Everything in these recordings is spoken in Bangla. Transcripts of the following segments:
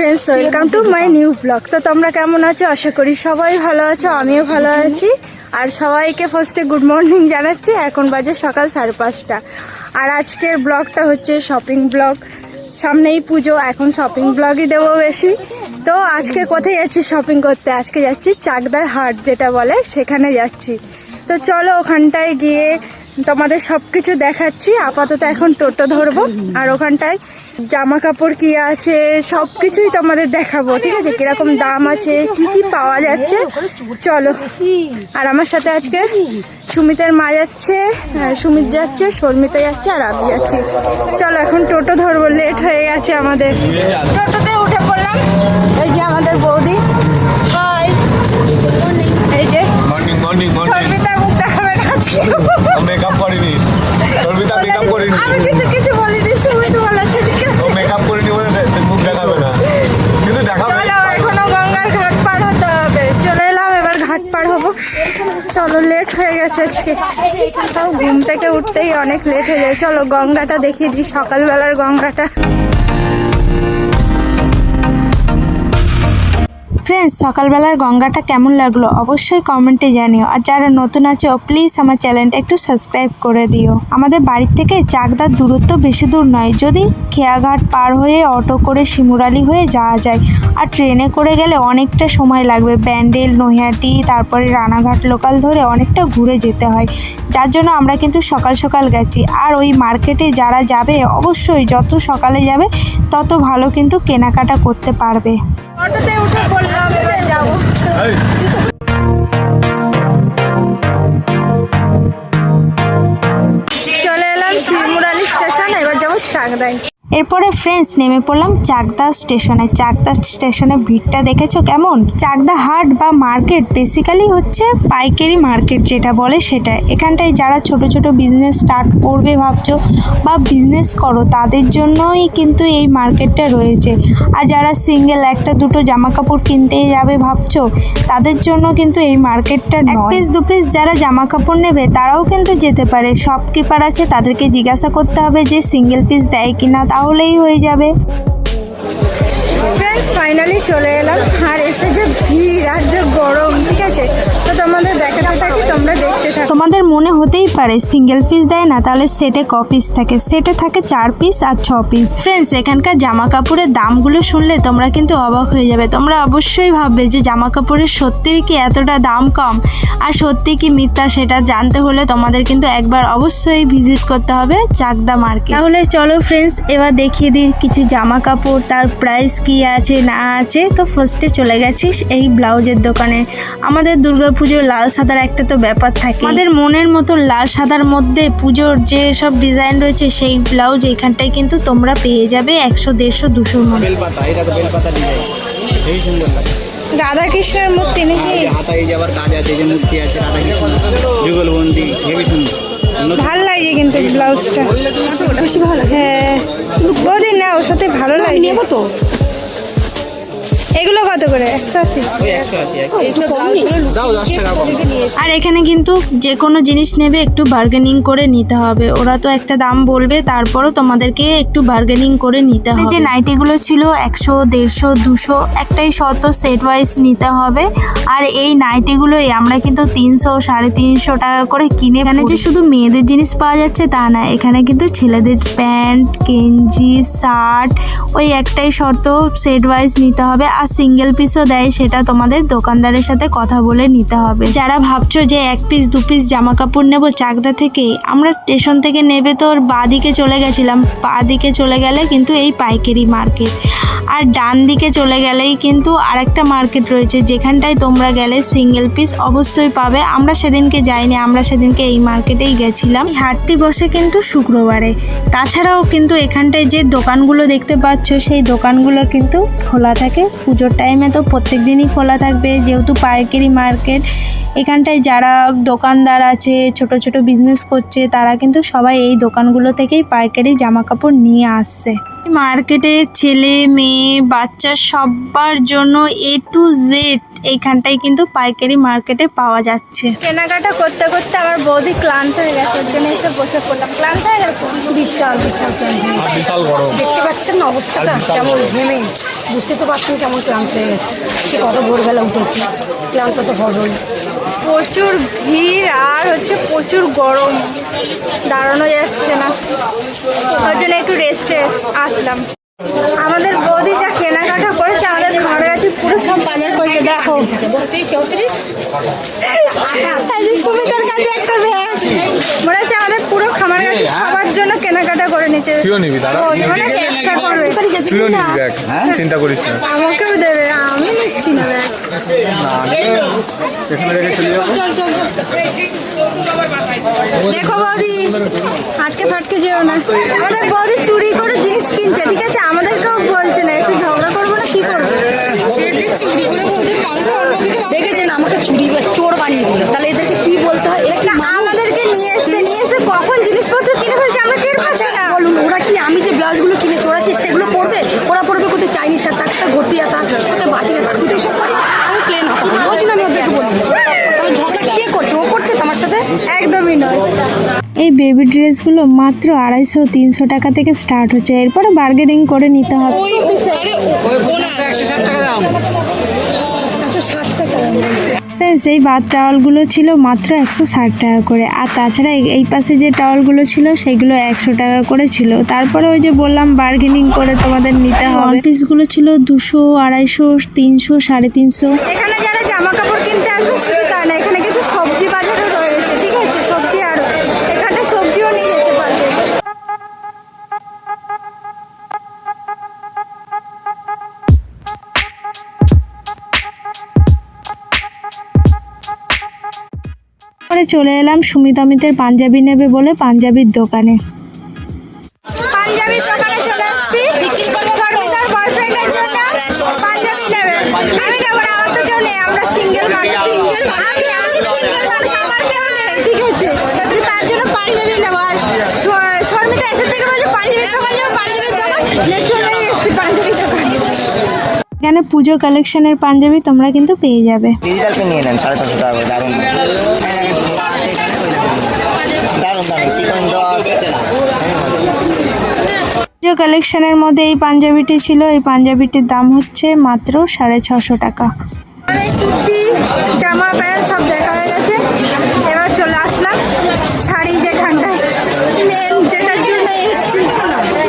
Friends, welcome to my new blog. তো তোমরা কেমন আছো? আশা করি সবাই ভালো আছো, আমিও ভালো আছি। আর সবাইকে ফার্স্টে গুড মর্নিং জানাচ্ছি। এখন বাজে সকাল 5:30। আর আজকের ব্লগটা হচ্ছে শপিং ব্লগ। সামনেই পুজো, এখন শপিং ব্লগই দেবো বেশি। তো আজকে কোথায় যাচ্ছি শপিং করতে? আজকে যাচ্ছি চাকদার হাট যেটা বলে, সেখানে যাচ্ছি। তো চলো ওখানটায় গিয়ে তোমাদের সব কিছু দেখাচ্ছি। আপাতত এখন টোটো ধরবো, আর ওখানটায় জামা কাপড় কি আছে সব কিছুই তোমাদের দেখাবো, ঠিক আছে? কিরকম দাম আছে, কি কি পাওয়া যাচ্ছে, চলো। আর আমার সাথে আজকে সুমিতের মা যাচ্ছে, সুমিত যাচ্ছে, শর্মিতা যাচ্ছে, আর আমি যাচ্ছি। চলো এখন টোটো ধরবো, লেট হয়ে গেছে আমাদের। টোটোতে উঠে পড়লাম। এই যে আমাদের বৌদি, এই যে শর্মিতা মুখ দেখাবে না আজকে। মেকআপ করিনি, শর্মিতা মেকআপ করিনি। আমি কিন্তু কিছু বলিনি, সুমিত বলেছে ঠিক আছে। মেকআপ করিনি বলে মুখ দেখাবে না, কিন্তু দেখাবে। চলো এখনো গঙ্গার ঘাট পার হতে হবে। চলে এলাম, এবার ঘাট পার হবো। চলো, লেট হয়ে গেছে আজকে। তাও ঘুম থেকে উঠতেই অনেক লেট হয়ে যায়। চলো গঙ্গাটা দেখিয়ে দিই, সকালবেলার গঙ্গাটা। ফ্রেন্ডস, সকালবেলার গঙ্গাটা কেমন লাগলো অবশ্যই কমেন্টে জানিও। আর যারা নতুন আছো প্লিজ আমার চ্যানেলটা একটু সাবস্ক্রাইব করে দিও। আমাদের বাড়ির থেকে চাকদার দূরত্ব বেশি দূর নয়, যদি খেয়াঘাট পার হয়ে অটো করে শিমুরালি হয়ে যাওয়া যায়। আর ট্রেনে করে গেলে অনেকটা সময় লাগবে, ব্যান্ডেল, নৈহাটি, তারপরে রানাঘাট লোকাল ধরে অনেকটা ঘুরে যেতে হয়। যার জন্য আমরা কিন্তু সকাল সকাল গেছি। আর ওই মার্কেটে যারা যাবে অবশ্যই যত সকালে যাবে তত ভালো কিন্তু কেনাকাটা করতে পারবে। অটোতে উঠে পড়লাম, এবার যাবো। চলে এলাম শিমুরালি স্টেশন, এবার যাবো চাকদায়। এরপরে ফ্রেন্ডস নেমে পড়লাম চাকদা স্টেশনে। চাকদা স্টেশনে ভিড়টা দেখেছো কেমন? চাকদা হাট বা মার্কেট বেসিক্যালি হচ্ছে পাইকারি মার্কেট যেটা বলে সেটা। এখানটায় যারা ছোট ছোট বিজনেস স্টার্ট করবে ভাবছো বা বিজনেস করো তাদের জন্যই কিন্তু এই মার্কেটটা রয়েছে। আর যারা সিঙ্গেল একটা দুটো জামা কাপড় কিনতে যাবে ভাবছো তাদের জন্য কিন্তু এই মার্কেটটা নয়। 1 পিস 2 পিস যারা জামা কাপড় নেবে তারাও কিন্তু যেতে পারে। শপকিপার আছে, তাদেরকে জিজ্ঞাসা করতে হবে যে সিঙ্গেল পিস দেয় কিনা, তাহলেই হয়ে যাবে। ফ্রেন্ডস ফাইনালি চলে এলাম। আর এসে যে ভিড় আর যে গরম, ঠিক আছে? তো তোমাদের দেখাতে থাকি, তোমরা দেখতে থাকো। তোমাদের মনে হতেই পারে সিঙ্গেল পিস দেয় না, তাহলে সেটে ক পিস থাকে? সেটে থাকে 4 পিস আর 6 পিস। ফ্রেন্ডস এখানকার জামা কাপড়ের দামগুলো শুনলে তোমরা কিন্তু অবাক হয়ে যাবে। তোমরা অবশ্যই ভাববে যে জামা কাপড়ের সত্যিই কি এতটা দাম কম, আর সত্যি কি মিথ্যা সেটা জানতে হলে তোমাদের কিন্তু একবার অবশ্যই ভিজিট করতে হবে চাকদা মার্কেট। তাহলে চলো ফ্রেন্ডস এবার দেখিয়ে দিই কিছু জামা কাপড়, তার প্রাইস কি আছে না আছে। তো ফার্স্টে চলে গেছিস এই ব্লাউজের দোকানে। আমাদের দুর্গাপুজোর লাল সাদার একটা তো ব্যাপার থাকে, আমাদের মনের মতো লাল সাদার মধ্যে পুজোর যে সব ডিজাইন রয়েছে সেই ব্লাউজ এখানটায় কিন্তু তোমরা পেয়ে যাবে 100, 150, 200 মতো। বেলপাতা, এটা তো বেলপাতা ডিজাইন, এই সুন্দর লাগে। রাধা কৃষ্ণের মূর্তি নাকি? হাতা এই যে আবার কাজ আছে, যে মূর্তি আছে রাধা কৃষ্ণ যুগলবন্দি, হেবি সুন্দর। ভাল লাগছে কিন্তু ব্লাউজটা বেশি ভালো। হ্যাঁ বৌদি না, ওর সাথে ভালো লাগে। নেবো তো। এগুলো কত করে? 180। ওই 180 দাও, 10 টাকা কম। আর এখানে কিন্তু যে কোনো জিনিস নেবে একটু বার্গেনিং করে নিতে হবে। ওরা তো একটা দাম বলবে, তারপরও তোমাদেরকে একটু বার্গেনিং করে নিতে হবে। যে নাইটিগুলো ছিল 100, 150, 200 একটাই শর্ত, সেট ওয়াইজ নিতে হবে। আর এই নাইটিগুলোই আমরা কিন্তু 300, 350 টাকা করে কিনে। এখানে যে শুধু মেয়েদের জিনিস পাওয়া যাচ্ছে তা না, এখানে কিন্তু ছেলেদের প্যান্ট, গেঞ্জি, শার্ট, ওই একটাই শর্ত সেট ওয়াইজ নিতে হবে। আর সিঙ্গেল পিসও দেয়, সেটা তোমাদের দোকানদারের সাথে কথা বলে নিতে হবে। যারা ভাবছো যে 1 পিস 2 পিস জামা কাপড় নেবো চাকদা থেকে, আমরা স্টেশন থেকে নেবে তো বাঁ দিকে চলে গেছিলাম। বাঁ দিকে চলে গেলে কিন্তু এই পাইকারি মার্কেট, আর ডান দিকে চলে গেলেই কিন্তু আরেকটা মার্কেট রয়েছে যেখানটায় তোমরা গেলে সিঙ্গেল পিস অবশ্যই পাবে। আমরা সেদিনকে যাইনি, আমরা সেদিনকে এই মার্কেটেই গেছিলাম। হাটটি বসে কিন্তু শুক্রবারে। তাছাড়াও কিন্তু এখানটায় যে দোকানগুলো দেখতে পাচ্ছ সেই দোকানগুলো কিন্তু খোলা থাকে। পুজোর টাইমে তো প্রত্যেক দিনই খোলা থাকবে, যেহেতু পাইকারি মার্কেট। এখানটায় যারা দোকানদার আছে, ছোট ছোট বিজনেস করছে, তারা কিন্তু সবাই এই দোকানগুলো থেকেই পাইকারি জামা কাপড় নিয়ে আসছে। মার্কেটে ছেলে মেয়ে বাচ্চা সবার জন্য A to Z এইখানটাই কিন্তু পাইকারি মার্কেটে পাওয়া যাচ্ছে। কেনাকাটা করতে করতে আমার বৌদি ক্লান্ত হয়ে গেছে, ওর জন্য এসে বসে পড়লাম। ক্লান্ত হয়ে গেছে? বিশাল বিশাল ক্লান্ত হয়ে গেছে। বিশাল গরম। দেখতে পাচ্ছেন না অবস্থাটা কেমন ঘেমে, বুঝতে তো পারছেন কেমন ক্লান্ত হয়ে গেছে। সে কত ভোরবেলা উঠেছি, ক্লান্ত তো হবেই। প্রচুর ভিড় আর হচ্ছে প্রচুর গরম, দাঁড়ানো যাচ্ছে না, ওর জন্য একটু রেস্টে আসলাম। আমাদের বৌদি যা কেনাকাটা করেছে, আমাদের ঘরে আছে পুরো সব বাজার করেছে। দেখো 34 সুমিতার কাছে একটা ব্যাগ মনে হচ্ছে আমাদের পুরো খামার কাছে সবার জন্য কেনাকাটা করে নিতে। তুইও নিবি দাদা? বৌদি মানে ব্যবসা করবে, তুইও নিবি ব্যাগ, চিন্তা করিস না। আমাকেও দেবে, আমি নিচ্ছি না ব্যাগ। এখানে রেখে চলে যাবো। দেখো বৌদি, আটকে ফাটকে যেও না। আমাদের বৌদি চুরি করে জিনিস কিনছে, ঠিক আছে? আমাদেরকেও বলছে না, এসে ঝগড়া করবো না, কি করবো? দেখেছেন আমাকে চুরি বা চোর বানিয়ে দিল, তাহলে এদেরকে কি বলতে হয়? এরা কি আমাদেরকে নিয়ে এসে কখন জিনিসপত্র কিনে ফেলছে আমরা টের পাচ্ছি না। বলুন, ওরা কি আমি যে ব্লাউজগুলো কিনেছি ওরা কি সেগুলো পরবে? ওরা পরবে কোথায় চাইনিজ শার্ট, একটা ঘটি আতা, কোথায় বাটিলে বাটিতে সব পরে। আমি প্লেন আতা, ওই জন্য আমি ওদেরকে বলি তাহলে ঝগড়া কে করছে? ও করছে তোমার সাথে? একদমই নয়। এই বেবি ড্রেসগুলো মাত্র 250-300 টাকা থেকে স্টার্ট হচ্ছে, এরপরে বার্গেনিং করে নিতে হবে। 160 টাকা দাম। 160 টাকা সেই বাদ টাওয়ালগুলো ছিল মাত্র 160 টাকা করে, আর তাছাড়া এই পাশে যে টাওয়ালগুলো ছিল সেগুলো 100 টাকা করে ছিল। তারপরে ওই যে বললাম বার্গেনিং করে তোমাদের নিতে হবে। ওয়ান পিসগুলো ছিল 200, 250, 300, 350। এখানে যারা জামা কাপড় কিনতে আসবে শুধু তা না, এখানে কিন্তু সবজি বাজারও রয়েছে, ঠিক আছে? সবজি আরও এখানে সবজিও নিয়ে যেতে পারবে। পরে চলে এলাম সুমিত অমিতের পাঞ্জাবি নেবে বলে পাঞ্জাবির দোকানে। পাঞ্জাবির দোকানে চলে আসছি, শর্মিতার বয়ফ্রেন্ডের জন্য পাঞ্জাবি নেবে। আমি নেবো না, আমার তো কেউ নেই, আমরা সিঙ্গেল মানুষ। আমার কেউ নেই, ঠিক আছে? তার জন্য পাঞ্জাবি নেবো। আর শর্মিতা এসে থেকে বলছে পাঞ্জাবির দোকান যাবো, পাঞ্জাবির দোকান চলে এসেছি পাঞ্জাবির দোকানে। এখানে পুজো কালেকশনের পাঞ্জাবি তোমরা কিন্তু পেয়ে যাবে। ডিজিটাল পেন নিয়ে নেন 650 টাকা করে, দারুণ দারুণ দারুণ সিকোয়েন্স দেওয়া আছে। পুজো কালেকশনের মধ্যে এই পাঞ্জাবিটি ছিল, এই পাঞ্জাবিটির দাম হচ্ছে মাত্র 650 টাকা। কুর্তি, জামা প্যান্ট সব দেখা হয়ে গেছে, এবার চলে আসলাম শাড়ি যেখানটায় মেন, যেটার জন্য এসেছি।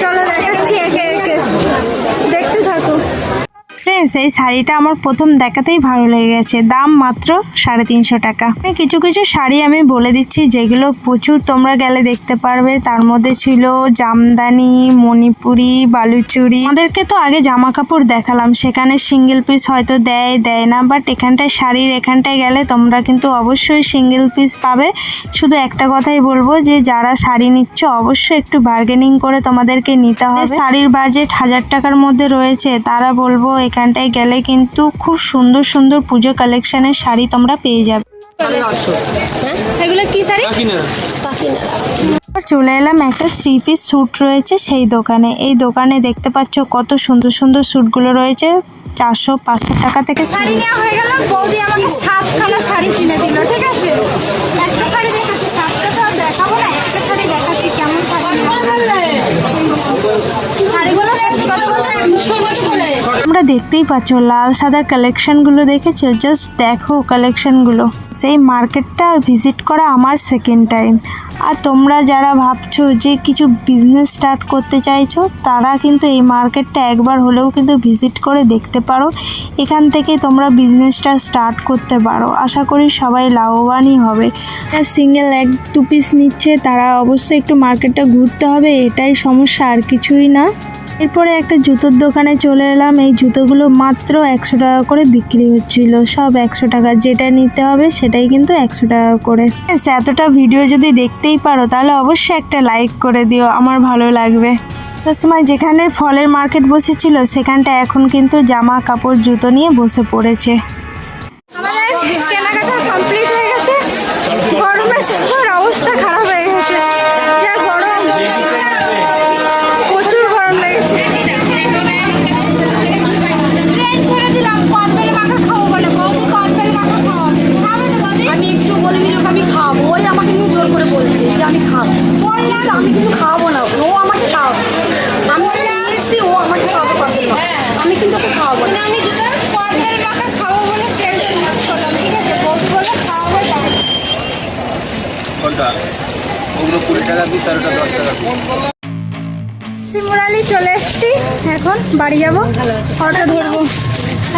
চলো দেখাচ্ছি একে একে, দেখতে থাকো। ফ্রেন্ডস, এই শাড়িটা আমার প্রথম দেখাতেই ভালো লেগে গেছে, দাম মাত্র 350 টাকা। কিছু কিছু শাড়ি আমি বলে দিচ্ছি যেগুলো প্রচুর তোমরা গেলে দেখতে পারবে। তার মধ্যে ছিল জামদানি, মণিপুরি, বালুচুরি। আমাদেরকে তো আগে জামা কাপড় দেখালাম, সেখানে সিঙ্গেল পিস হয়তো দেয় না, বাট এখানটায় শাড়ির এখানটায় গেলে তোমরা কিন্তু অবশ্যই সিঙ্গেল পিস পাবে। শুধু একটা কথাই বলবো যে যারা শাড়ি নিচ্ছ অবশ্যই একটু বার্গেনিং করে তোমাদেরকে নিতে হবে। শাড়ির বাজেট 1000 টাকার মধ্যে রয়েছে, তারা বলবো এখানটায় গেলে কিন্তু খুব সুন্দর সুন্দর পুজো কালেকশনের শাড়ি তোমরা পেয়ে যাবে। এগুলো কি শাড়ি? চলে এলাম একটা 3 পিস স্যুট রয়েছে সেই দোকানে। এই দোকানে দেখতে পাচ্ছ কত সুন্দর সুন্দর স্যুটগুলো রয়েছে, 400-500 টাকা থেকে শাড়ি নেওয়া হয়ে গেল। বৌদি আমাকে 7খানা শাড়ি কিনে দিল, ঠিক আছে? একটা শাড়ি দেখাচ্ছি, 7টা তো আর দেখাবো না, একটা শাড়ি দেখাচ্ছি কেমন শাড়ি। শাড়িগুলো সত্যি কথা বলতে তোমরা দেখতেই পাচ্ছ লাল সাদার কালেকশনগুলো দেখেছো, জাস্ট দেখো কালেকশনগুলো। সেই মার্কেটটা ভিজিট করা আমার সেকেন্ড টাইম। আর তোমরা যারা ভাবছো যে কিছু বিজনেস স্টার্ট করতে চাইছো, তারা কিন্তু এই মার্কেটটা একবার হলেও কিন্তু ভিজিট করে দেখতে পারো। এখান থেকে তোমরা বিজনেসটা স্টার্ট করতে পারো, আশা করি সবাই লাভবানই হবে। সিঙ্গেল 1-2 পিস নিচ্ছে, তারা অবশ্যই একটু মার্কেটটা ঘুরতে হবে, এটাই সমস্যা, আর কিছুই না। এরপরে একটা জুতোর দোকানে চলে এলাম। এই জুতোগুলো মাত্র 100 টাকা করে বিক্রি হচ্ছিল, সব 100 টাকা, যেটা নিতে হবে সেটাই কিন্তু 100 টাকা করে। এতটা ভিডিও যদি দেখতেই পারো তাহলে অবশ্যই একটা লাইক করে দিও, আমার ভালো লাগবে। তার সময় যেখানে ফলের মার্কেট বসেছিল সেখানটা এখন কিন্তু জামা কাপড় জুতো নিয়ে বসে পড়েছে। কেনাকাটা কমপ্লিট হয়ে গেছে, গরমে সবার অবস্থা খারাপ হয়ে গেছে, যা গরম, প্রচুর গরম লেগেছে। ট্রেন ছেড়ে দিলাম, কদবেল মাখা খাবো বলে, বৌদি খাওয়াবো না। আমি দুটো কর্নেল মাখা খাবো বলে ফ্রেন্ডস মিস করলাম, ঠিক আছে? বৌদি বলে খাওয়াবো তাই। কোনটা ওগুলো 20 টাকা পিস আর ওটা 10 টাকা পিস। শিমুরালি চলে এসেছি, এখন বাড়ি যাবো, অটো ধরবো।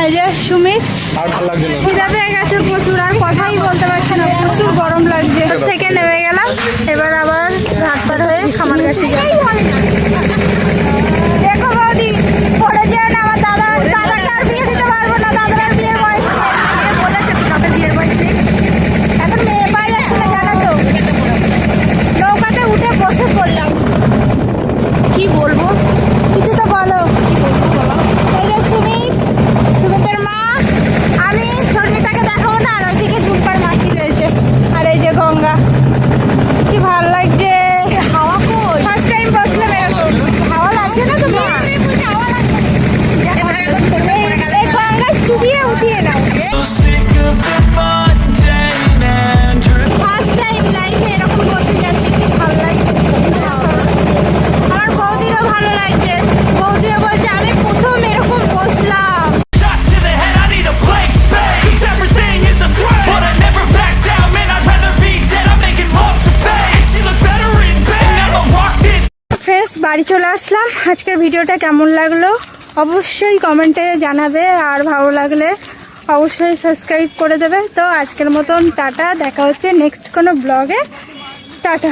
এই যে সুমিত আর ভালো লাগছে না। খিদা পেয়ে গেছে প্রচুর, আর কথাই বলতে পারছি না, প্রচুর গরম লাগছে। থেকে নেমে গেলাম, এবার আবার রাত পার হয়ে খামার কাছে যাই। দেখো বৌদি, পরে যেও না, আমার দাদাকে আর বিয়ে দিতে পারবো না, দাদার আর বিয়ের বয়স নেই। বলেছে তো তাদের বিয়ের বয়স নেই। এখন মেয়ে পাই যাচ্ছে না, জানো তো। নৌকাতে উঠে বসে পড়লাম। কি বলবো? কিছু তো বলো। এই যে সুমিতের মা, আমি শর্মিতাকে দেখাবো না, আর ওইদিকে ঝুম্পার মাসি রয়েছে, আর এই যে গঙ্গা, কি ভালো লাগছে। হাওয়া কই? ফার্স্ট টাইম বসলাম এরকম, হাওয়া লাগছে না তোমার? এই গঙ্গায় চুবিয়ে উঠিয়ে নাও। ফার্স্ট টাইম লাইফে এরকম বসে যাচ্ছি, কি ভালো লাগছে। আমার বৌদিরও ভালো লাগছে, বৌদিও বলছে আমি প্রথম এরকম বসলাম। Shot to the head, I need a blank space. 'Cause everything is a threat, but I never back down, man, I'd rather be dead. I'm making love to fame. And she look better in bed, I'ma rock this. Friends, বাড়ি চলে আসলাম। আজকের ভিডিওটা কেমন লাগলো অবশ্যই কমেন্টে জানাবে, আর ভালো লাগলে অবশ্যই সাবস্ক্রাইব করে দেবে। তো আজকের মতন টাটা, দেখা হচ্ছে নেক্সট কোনো ব্লগে। টাটা।